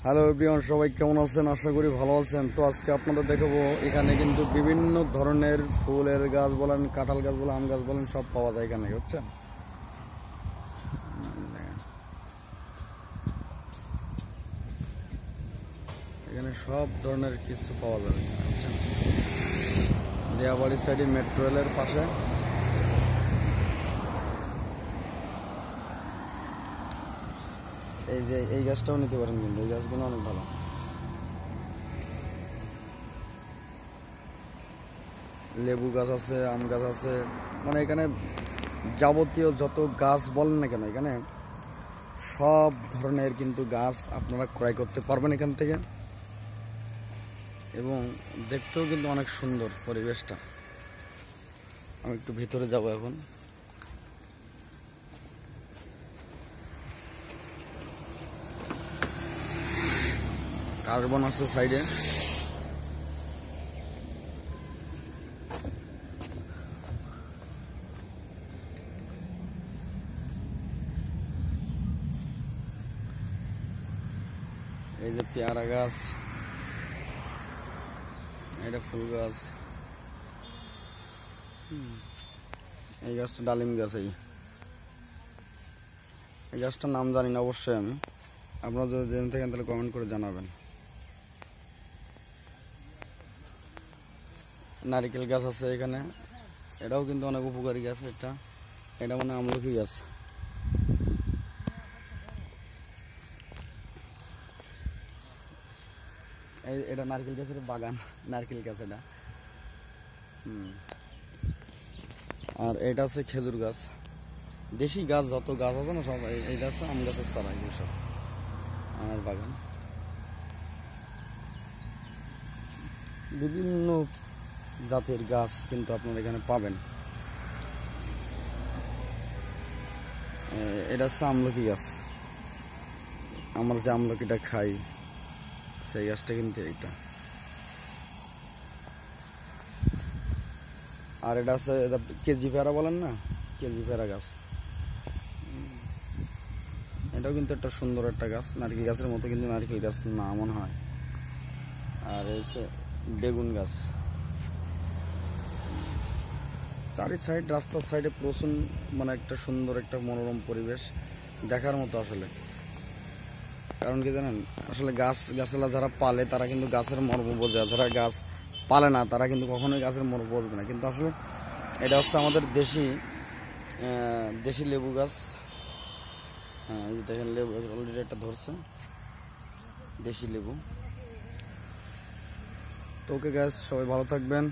Hello everyone, সবাই কেমন আছেন? আশা করি ভালো আছেন। তো আজকে আপনাদের দেখাবো এখানে কিন্তু বিভিন্ন ধরনের ফুলের গাছ বলেন, কাঁঠাল গাছ বলেন, আম গাছ বলেন, সব পাওয়া যায় এখানে, বুঝছেন? এখানে সব ধরনের কিছু পাওয়া যাবে, বুঝছেন? দিয়াবাড়ির সাইডে মেট্রো রেলের পাশে এই যে এই গাছটাও নিতে পারেন, কিন্তু এই গাছগুলো অনেক ভালো। লেবু গাছ আছে, আম গাছ আছে, মানে এখানে যাবতীয় যত গাছ বলেন না কেন এখানে সব ধরনের কিন্তু গাছ আপনারা ক্রয় করতে পারবেন এখান থেকে। এবং দেখতেও কিন্তু অনেক সুন্দর পরিবেশটা। আমি একটু ভিতরে যাব এখন। কার্বন আছে সাইডে। এই যে পেয়ারা গাছ, এটা ফুল গাছ, এই গাছটা ডালিম গাছ। এই গাছটার নাম জানি না অবশ্যই আমি, আপনারা যদি জেনে থাকেন তাহলে কমেন্ট করে জানাবেন। নারিকেল গাছ আছে এখানে, এটাও কিন্তু অনেক উপকারী গাছ। এটা মানে আমলকি গাছ। এটা নারকেল গাছের বাগান, নারকেল গাছ এটা। আর এটা আছে খেজুর গাছ। দেশি গাছ যত গাছ আছে না সব এইটা আছে আম গাছের চারা, এগুলো সব আমার বাগান। বিভিন্ন জাতের গাছ কিন্তু আপনারা এখানে পাবেন। এটা হচ্ছে আমলকি গাছ। আমরা যে আমলকিটা খাই সেই গাছটা কিন্তু এইটা। আর এটা আছে কেজি পেয়ারা বলেন না, কেজি পেয়ারা গাছ। এটাও কিন্তু একটা সুন্দর একটা গাছ, নারকেল গাছের মতো, কিন্তু নারকেল গাছ না মনে হয়। আর হচ্ছে বেগুন গাছ। চারি সাইড, রাস্তার সাইডে প্রচুর, মানে একটা সুন্দর একটা মনোরম পরিবেশ দেখার মতো আসলে। কারণ কি জানেন, আসলে গাছালা যারা পালে তারা কিন্তু গাছের মর্ম বোঝে, যারা গাছ পালে না তারা কিন্তু কখনোই গাছের মর্ম বুঝবে না। কিন্তু আসলে এটা হচ্ছে আমাদের দেশি লেবু গাছ। হ্যাঁ, এই যে দেখেন লেবু অলরেডি একটা ধরছে, দেশি লেবু। তো ওকে গাছ, সবাই ভালো থাকবেন।